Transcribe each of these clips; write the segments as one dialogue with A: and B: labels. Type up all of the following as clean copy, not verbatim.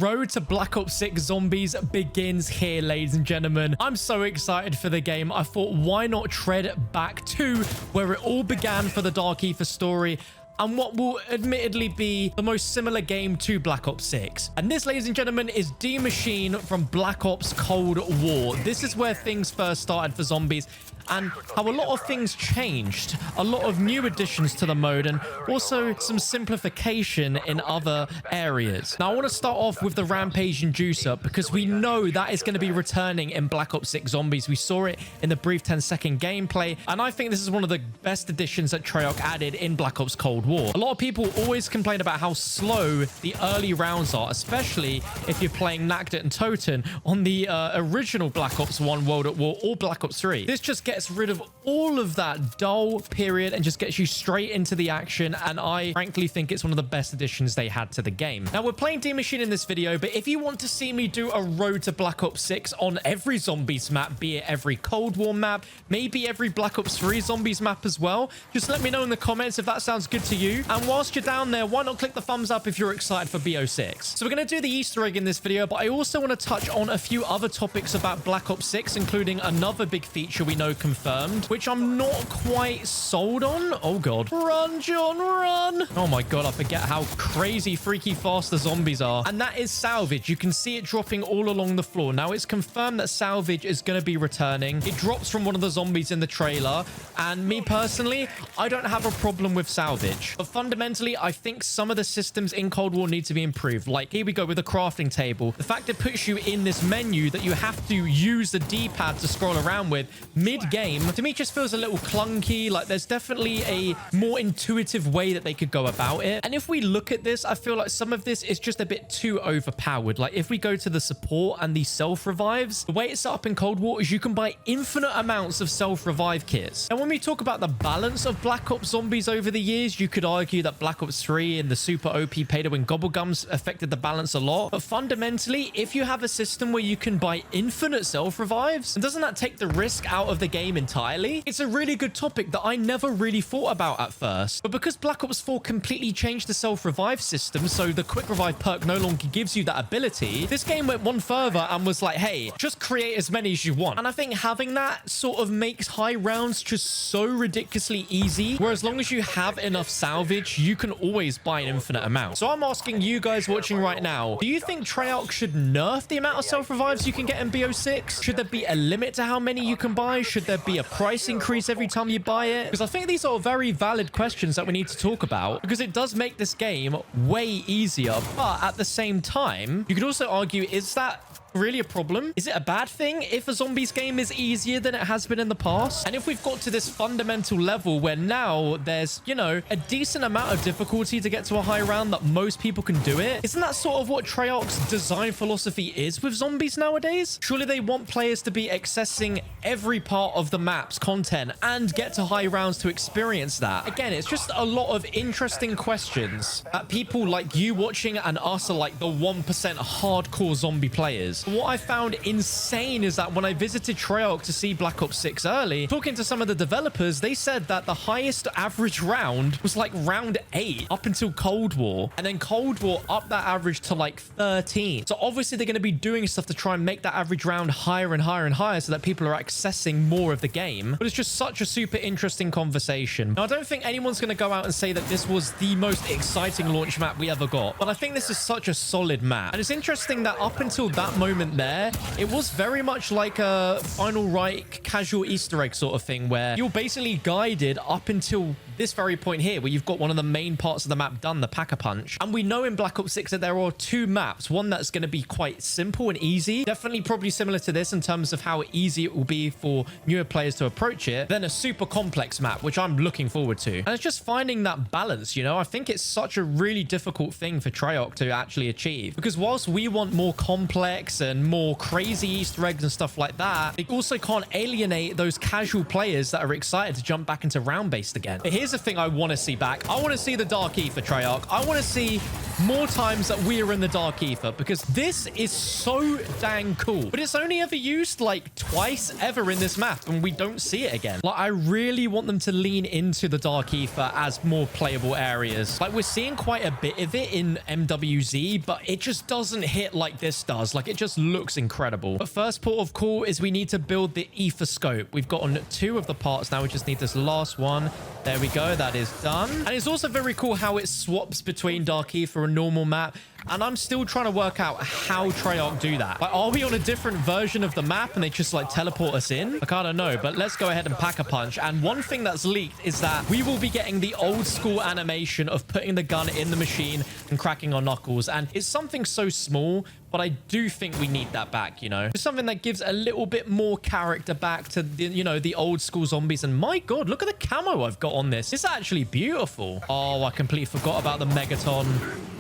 A: road to Black Ops 6 Zombies begins here, ladies and gentlemen. I'm so excited for the game. I thought, why not tread back to where it all began for the Dark Ether story, and what will admittedly be the most similar game to Black Ops 6. And this, ladies and gentlemen, is Die Maschine from Black Ops Cold War. This is where things first started for zombies, and how a lot of things changed. A lot of new additions to the mode, and also some simplification in other areas. Now, I want to start off with the Rampage Inducer, because we know that is going to be returning in Black Ops 6 Zombies. We saw it in the brief 10-second gameplay, and I think this is one of the best additions that Treyarch added in Black Ops Cold War. A lot of people always complain about how slow the early rounds are, especially if you're playing Nacdit and Toten on the original Black Ops 1 World at War or Black Ops 3. This just gets rid of all of that dull period and just gets you straight into the action, and I frankly think it's one of the best additions they had to the game. Now, we're playing Die Maschine in this video, but if you want to see me do a road to Black Ops 6 on every Zombies map, be it every Cold War map, maybe every Black Ops 3 Zombies map as well, just let me know in the comments if that sounds good to you. And whilst you're down there, why not click the thumbs up if you're excited for BO6? So we're going to do the Easter egg in this video, but I also want to touch on a few other topics about Black Ops 6, including another big feature we know confirmed, which I'm not quite sold on. Oh god. Run, John, run. Oh my god, I forget how crazy freaky fast the zombies are. And that is salvage. You can see it dropping all along the floor. Now, it's confirmed that salvage is going to be returning. It drops from one of the zombies in the trailer, and me personally, I don't have a problem with salvage. But fundamentally, I think some of the systems in Cold War need to be improved. Like, here we go with the crafting table. The fact it puts you in this menu that you have to use the D-pad to scroll around with mid-game, to me just feels a little clunky. Like, there's definitely a more intuitive way that they could go about it. And if we look at this, I feel like some of this is just a bit too overpowered. Like, if we go to the support and the self-revives, the way it's set up in Cold War is you can buy infinite amounts of self-revive kits. And when we talk about the balance of Black Ops Zombies over the years, you could argue that Black Ops 3 and the super OP pay-to-win gobblegums affected the balance a lot. But fundamentally, if you have a system where you can buy infinite self-revives, doesn't that take the risk out of the game entirely? It's a really good topic that I never really thought about at first. But because Black Ops 4 completely changed the self-revive system, so the quick revive perk no longer gives you that ability, this game went one further and was like, hey, just create as many as you want. And I think having that sort of makes high rounds just so ridiculously easy, where as long as you have enough salvage, you can always buy an infinite amount. So I'm asking you guys watching right now, do you think Treyarch should nerf the amount of self-revives you can get in BO6? Should there be a limit to how many you can buy? Should there be a price increase every time you buy it? Because I think these are very valid questions that we need to talk about, because it does make this game way easier. But at the same time, you could also argue, is that really a problem? Is it a bad thing if a zombies game is easier than it has been in the past? And if we've got to this fundamental level where now there's, you know, a decent amount of difficulty to get to a high round that most people can do it, isn't that sort of what Treyarch's design philosophy is with zombies nowadays? Surely they want players to be accessing every part of the map's content and get to high rounds to experience that. Again, it's just a lot of interesting questions that people like you watching and us are like the 1% hardcore zombie players. What I found insane is that when I visited Treyarch to see Black Ops 6 early, talking to some of the developers, they said that the highest average round was like round 8 up until Cold War. And then Cold War upped that average to like 13. So obviously they're going to be doing stuff to try and make that average round higher and higher and higher so that people are accessing more of the game. But it's just such a super interesting conversation. Now, I don't think anyone's going to go out and say that this was the most exciting launch map we ever got, but I think this is such a solid map. And it's interesting that up until that moment there, it was very much like a Final Reich casual Easter egg sort of thing, where you're basically guided up until this very point here, where you've got one of the main parts of the map done, the Pack-a-Punch. And we know in Black Ops 6 that there are two maps, one that's going to be quite simple and easy, definitely probably similar to this in terms of how easy it will be for newer players to approach it, then a super complex map, which I'm looking forward to. And it's just finding that balance, you know? I think it's such a really difficult thing for Treyarch to actually achieve, because whilst we want more complex packs and more crazy Easter eggs and stuff like that, they also can't alienate those casual players that are excited to jump back into round-based again. But here's the thing I want to see back. I want to see the Dark Ether, Treyarch. I want to see more times that we are in the Dark Ether, because this is so dang cool. But it's only ever used like twice ever in this map, and we don't see it again. Like, I really want them to lean into the Dark Ether as more playable areas. Like, we're seeing quite a bit of it in MWZ, but it just doesn't hit like this does. Like, it just looks incredible. But first port of call is we need to build the Ether scope. We've gotten 2 of the parts now. We just need this last one. There we go. That is done. And it's also very cool how it swaps between Dark Ether and normal map. And I'm still trying to work out how Treyarch do that. Like, are we on a different version of the map and they just like teleport us in? Like, I don't know, but let's go ahead and pack a punch. And one thing that's leaked is that we will be getting the old school animation of putting the gun in the machine and cracking our knuckles. And it's something so small, but I do think we need that back, you know? It's something that gives a little bit more character back to the, you know, the old school zombies. And my God, look at the camo I've got on this. It's actually beautiful. Oh, I completely forgot about the Megaton.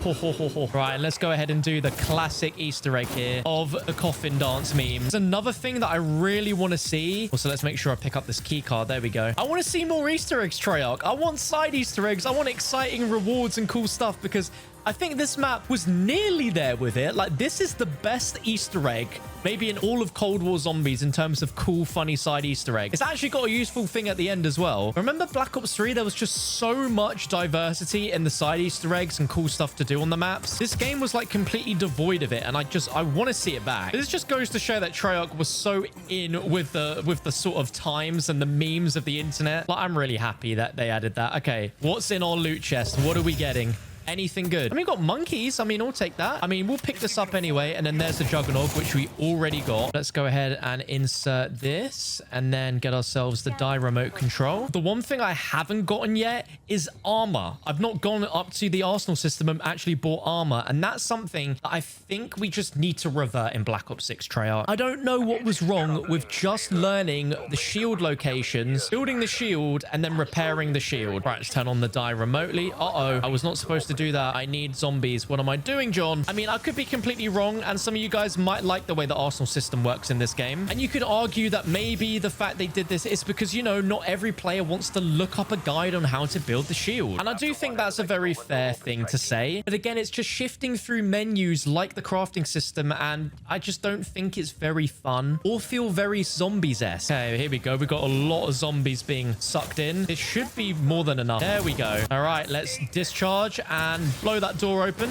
A: Ho, ho, ho, ho. Right, let's go ahead and do the classic Easter egg here of the coffin dance meme. There's another thing that I really want to see. Also, let's make sure I pick up this key card. There we go. I want to see more Easter eggs, Treyarch. I want side Easter eggs. I want exciting rewards and cool stuff, because I think this map was nearly there with it. Like, this is the best Easter egg maybe in all of Cold War Zombies in terms of cool, funny side Easter egg. It's actually got a useful thing at the end as well. Remember Black Ops 3? There was just so much diversity in the side Easter eggs and cool stuff to do on the maps. This game was like completely devoid of it, and I want to see it back. This just goes to show that Treyarch was so in with the sort of times and the memes of the internet. Like, I'm really happy that they added that. Okay, what's in our loot chest? What are we getting? Anything good? I mean, we got monkeys. I mean, I'll take that. I mean, we'll pick this up anyway. And then there's the Juggernaut, which we already got. Let's go ahead and insert this and then get ourselves the Die remote control. The one thing I haven't gotten yet is armor. I've not gone up to the Arsenal system and actually bought armor. And that's something that I think we just need to revert in Black Ops 6 Treyarch. I don't know what was wrong with just learning the shield locations, building the shield, and then repairing the shield. Right, let's turn on the Die remotely. Uh-oh, I was not supposed to do that. I need zombies. What am I doing, John? I mean, I could be completely wrong, and some of you guys might like the way the Arsenal system works in this game. And you could argue that maybe the fact they did this is because, you know, not every player wants to look up a guide on how to build the shield. And I do think that's a very fair thing to say. But again, it's just shifting through menus like the crafting system, and I just don't think it's very fun or feel very zombies-esque. Okay, here we go. We got a lot of zombies being sucked in. It should be more than enough. There we go. All right, let's discharge and blow that door open.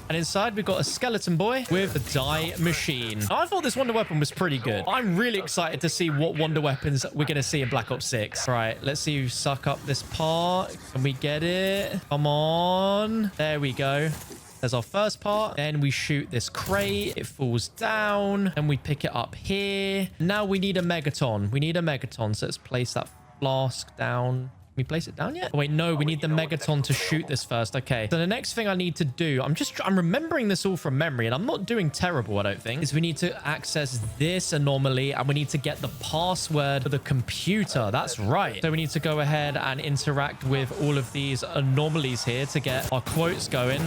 A: And inside, we've got a skeleton boy with the Die Machine. Now, I thought this wonder weapon was pretty good. I'm really excited to see what wonder weapons we're going to see in Black Ops 6. All right, let's see you suck up this part. Can we get it? Come on. There we go. There's our first part. Then we shoot this crate. It falls down. Then we pick it up here. Now we need a megaton. We need a megaton. So let's place that flask down. Can we place it down yet? Oh, wait, no, we need the megaton to shoot this first. Okay. So the next thing I need to do, I'm remembering this all from memory, and I'm not doing terrible, I don't think, is we need to access this anomaly, and we need to get the password for the computer. That's right. So we need to go ahead and interact with all of these anomalies here to get our quotes going.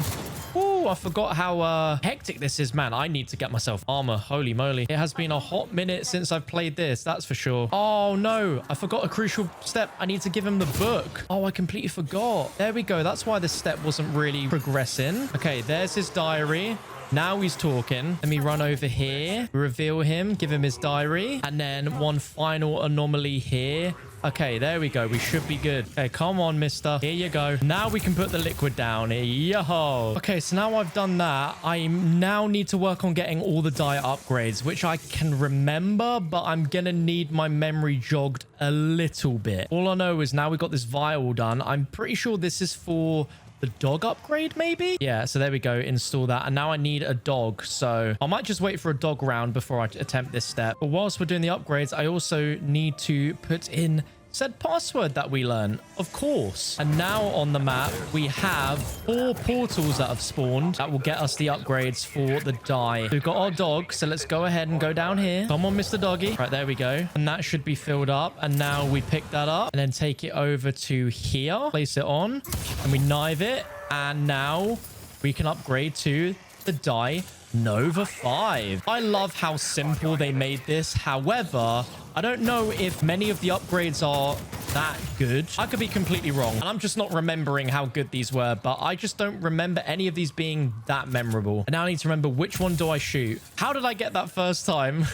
A: Ooh, I forgot how hectic this is, man. I need to get myself armor. Holy moly. It has been a hot minute since I've played this. That's for sure. Oh, no. I forgot a crucial step. I need to give him the book. Oh, I completely forgot. There we go. That's why this step wasn't really progressing. Okay, there's his diary. Now he's talking. Let me run over here, reveal him, give him his diary, and then one final anomaly here. Okay, there we go. We should be good. Okay, come on, mister. Here you go. Now we can put the liquid down. Yo. Okay, so now I've done that. I now need to work on getting all the die upgrades, which I can remember, but I'm gonna need my memory jogged a little bit. All I know is now we've got this vial done. I'm pretty sure this is for the dog upgrade, maybe? Yeah, so there we go. Install that. And now I need a dog. So I might just wait for a dog round before I attempt this step. But whilst we're doing the upgrades, I also need to put in said password that we learned, of course. And now on the map, we have 4 portals that have spawned that will get us the upgrades for the die. We've got our dog, so let's go ahead and go down here. Come on, Mr. Doggy. Right, there we go. And that should be filled up. And now we pick that up and then take it over to here. Place it on and we knife it. And now we can upgrade to the Die Nova 5. I love how simple they made this. However, I don't know if many of the upgrades are that good. I could be completely wrong, and I'm just not remembering how good these were, but I just don't remember any of these being that memorable. And now I need to remember, which one do I shoot? How did I get that first time?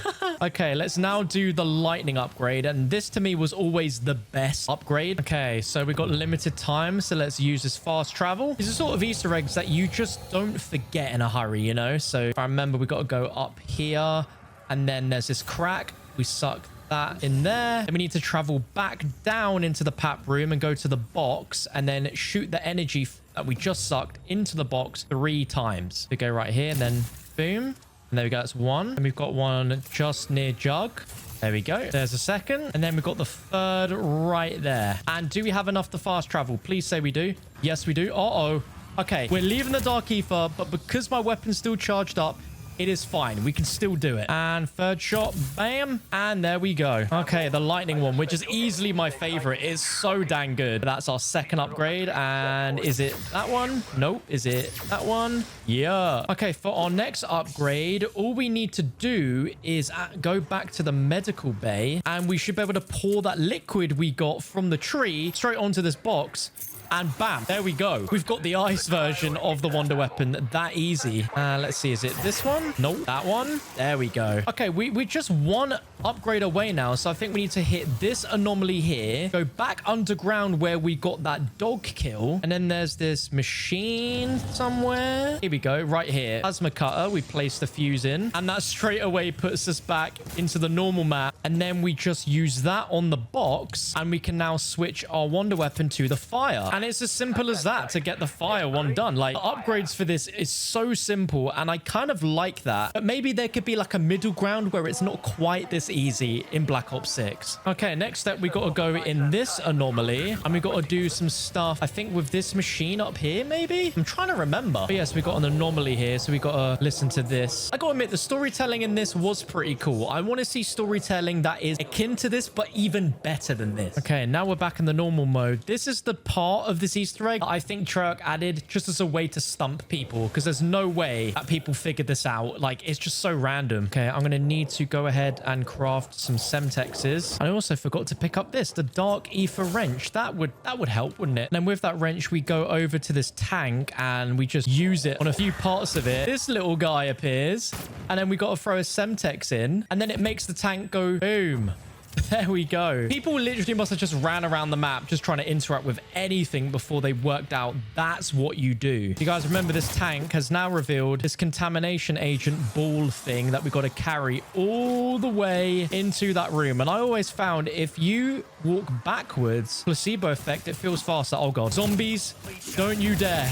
A: Okay, let's now do the lightning upgrade, and this to me was always the best upgrade. Okay, so we got limited time, so let's use this fast travel. These are sort of Easter eggs that you just don't forget in a hurry, you know? So if I remember, we got to go up here, and then there's this crack. We suck that in there. Then we need to travel back down into the pap room and go to the box and then shoot the energy that we just sucked into the box 3 times. We go right here and then boom. And there we go. That's 1. And we've got one just near Jug. There we go. There's a second. And then we've got the 3rd right there. And do we have enough to fast travel? Please say we do. Yes, we do. Uh-oh. Okay, we're leaving the Dark Ether, but because my weapon's still charged up, it is fine. We can still do it. And 3rd shot. Bam. And there we go. Okay, the lightning one, which is easily my favorite. It's so dang good. That's our 2nd upgrade. And is it that one? Nope. Is it that one? Yeah. Okay, for our next upgrade, all we need to do is go back to the medical bay, and we should be able to pour that liquid we got from the tree straight onto this box. And bam, there we go. We've got the ice version of the wonder weapon. That easy. Let's see. Is it this one? Nope. That one. There we go. Okay, we're just 1 upgrade away now. So I think we need to hit this anomaly here. Go back underground where we got that dog kill. And then there's this machine somewhere. Here we go. Right here. Plasma cutter. We place the fuse in. And that straight away puts us back into the normal map. And then we just use that on the box. And we can now switch our wonder weapon to the fire. And it's as simple as that to get the fire one done. Like, the upgrades for this is so simple, and I kind of like that. But maybe there could be like a middle ground where it's not quite this easy in Black Ops 6. Okay, next step, we got to go in this anomaly, and we got to do some stuff, I think, with this machine up here, maybe? I'm trying to remember. But yes, we got an anomaly here, so we got to listen to this. I got to admit, the storytelling in this was pretty cool. I want to see storytelling that is akin to this, but even better than this. Okay, now we're back in the normal mode. This is the part of this Easter egg I think Treyarch added just as a way to stump people, because there's no way that people figured this out. Like, it's just so random. Okay, I'm going to need to go ahead and craft some Semtexes. I also forgot to pick up this, the Dark Ether wrench. That would help, wouldn't it? And then with that wrench, we go over to this tank and we just use it on a few parts of it. This little guy appears, and then we got to throw a Semtex in, and then it makes the tank go boom. There we go. People literally must have just ran around the map just trying to interact with anything before they worked out that's what you do. You guys remember, this tank has now revealed this contamination agent ball thing that we got to carry all the way into that room. And I always found if you walk backwards, placebo effect, it feels faster. Oh god. Zombies, don't you dare.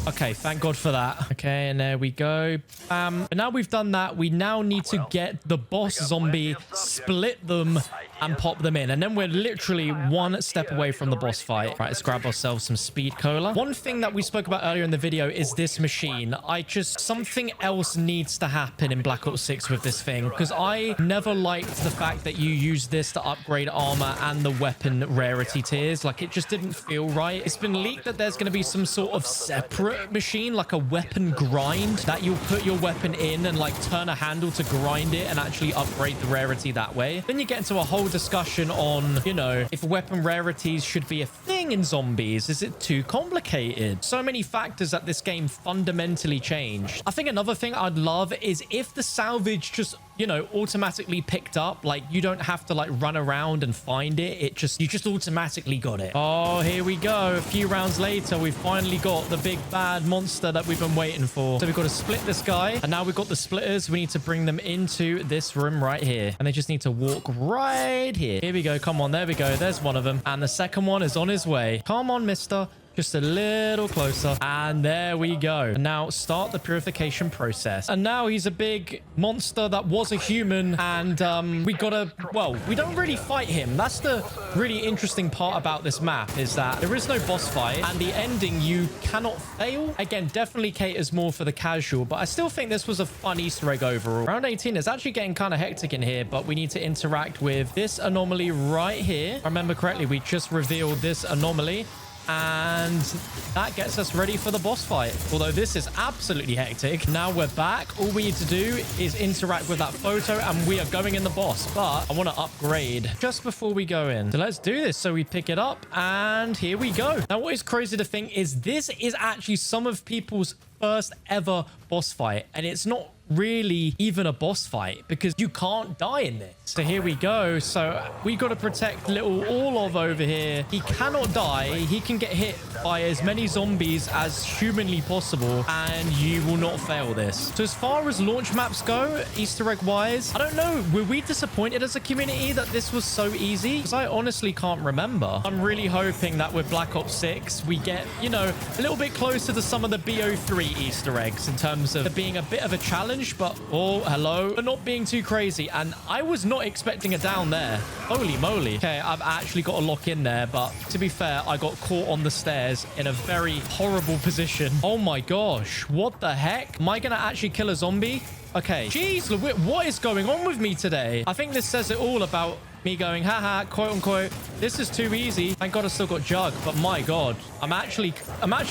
A: Okay, thank God for that. Okay, and there we go. Bam. And now we've done that, we now need to get the boss zombie, split them, and pop them in. And then we're literally 1 step away from the boss fight. Right, let's grab ourselves some speed cola. One thing that we spoke about earlier in the video is this machine. Something else needs to happen in Black Ops 6 with this thing, because I never liked the fact that you use this to upgrade armor and the weapon rarity tiers. Like, it just didn't feel right. It's been leaked that there's going to be some sort of separate machine, like a weapon grind, that you'll put your weapon in and like turn a handle to grind it and actually upgrade the rarity that way. Then you get into a whole discussion on, you know, if weapon rarities should be a thing in zombies. Is it too complicated? So many factors that this game fundamentally changed. I think another thing I'd love is if the salvage just, you know, automatically picked up. Like, you don't have to like run around and find it. You just automatically got it. Oh, here we go. A few rounds later, we've finally got the big bad monster that we've been waiting for. So we've got to split this guy, and now we've got the splitters. We need to bring them into this room right here, and they just need to walk right here. Here we go. Come on. There we go. There's one of them, and the second one is on his way. Come on, mister. Just a little closer. And there we go. And now start the purification process. And now he's a big monster that was a human. And we gotta, well, we don't really fight him. That's the really interesting part about this map, is that there is no boss fight. And the ending, you cannot fail. Again, definitely caters more for the casual. But I still think this was a fun Easter egg overall. Round 18 is actually getting kind of hectic in here. But we need to interact with this anomaly right here. If I remember correctly, we just revealed this anomaly. And that gets us ready for the boss fight. Although this is absolutely hectic. Now we're back. All we need to do is interact with that photo and we are going in the boss. But I want to upgrade just before we go in. So let's do this. So we pick it up and here we go. Now what is crazy to think is this is actually some of people's first ever boss fight. And it's not really even a boss fight because you can't die in this. So here we go. So we got to protect little Orlov over here. He cannot die. He can get hit by as many zombies as humanly possible and you will not fail this. So as far as launch maps go, Easter egg wise, I don't know, were we disappointed as a community that this was so easy? Because I honestly can't remember. I'm really hoping that with Black Ops 6 we get, you know, a little bit closer to some of the BO3 Easter eggs in terms of being a bit of a challenge. But oh, hello, but not being too crazy. And I was not expecting a down there. Holy moly. Okay, I've actually got to lock in there, but to be fair, I got caught on the stairs in a very horrible position. Oh my gosh, what the heck? Am I gonna actually kill a zombie? Okay, jeez, what is going on with me today? I think this says it all about me going, haha, quote unquote, this is too easy. Thank God I still got Jug, but my God, I'm actually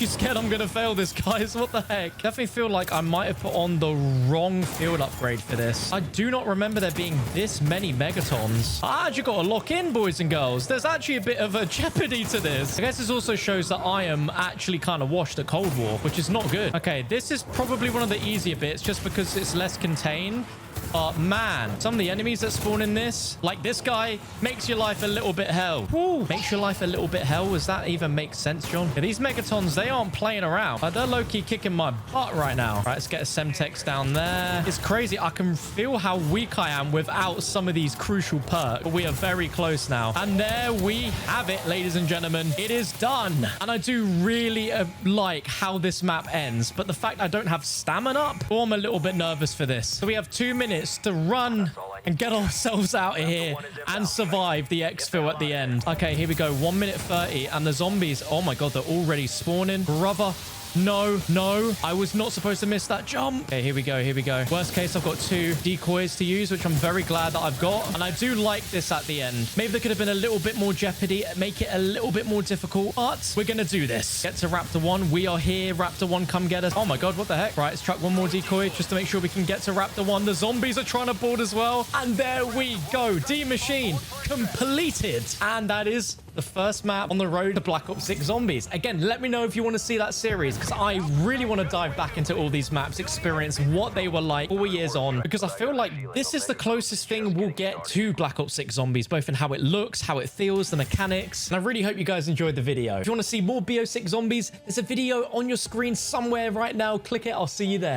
A: scared I'm gonna fail this, guys. What the heck? Definitely feel like I might have put on the wrong field upgrade for this. I do not remember there being this many megatons. I actually got to lock in, boys and girls. There's actually a bit of a jeopardy to this. I guess this also shows that I am actually kind of washed at Cold War, which is not good. Okay, this is probably one of the easier bits just because it's less contained. But man, some of the enemies that spawn in this, like this guy, makes your life a little bit hell. Woo, makes your life a little bit hell. Does that even make sense, John? Yeah, these megatons, they aren't playing around. They're low-key kicking my butt right now. Right, let's get a Semtex down there. It's crazy. I can feel how weak I am without some of these crucial perks. But we are very close now. And there we have it, ladies and gentlemen. It is done. And I do really like how this map ends. But the fact I don't have stamina up, oh, I'm a little bit nervous for this. So we have 2 minutes to run and get ourselves out of here and survive the exfil at the end. Okay, here we go. 1 minute 30 and the zombies, oh my God, they're already spawning. Brother. No, no, I was not supposed to miss that jump. Okay, here we go. Here we go. Worst case, I've got 2 decoys to use, which I'm very glad that I've got. And I do like this at the end. Maybe there could have been a little bit more jeopardy, make it a little bit more difficult, but we're going to do this. Get to Raptor 1. We are here. Raptor 1, come get us. Oh my God, what the heck? Right, let's chuck 1 more decoy just to make sure we can get to Raptor 1. The zombies are trying to board as well. And there we go. Die Maschine completed. And that is the first map on the road to Black Ops 6 Zombies. Again, let me know if you want to see that series because I really want to dive back into all these maps, experience what they were like 4 years on, because I feel like this is the closest thing we'll get to Black Ops 6 Zombies, both in how it looks, how it feels, the mechanics. And I really hope you guys enjoyed the video. If you want to see more BO6 Zombies, there's a video on your screen somewhere right now. Click it. I'll see you there.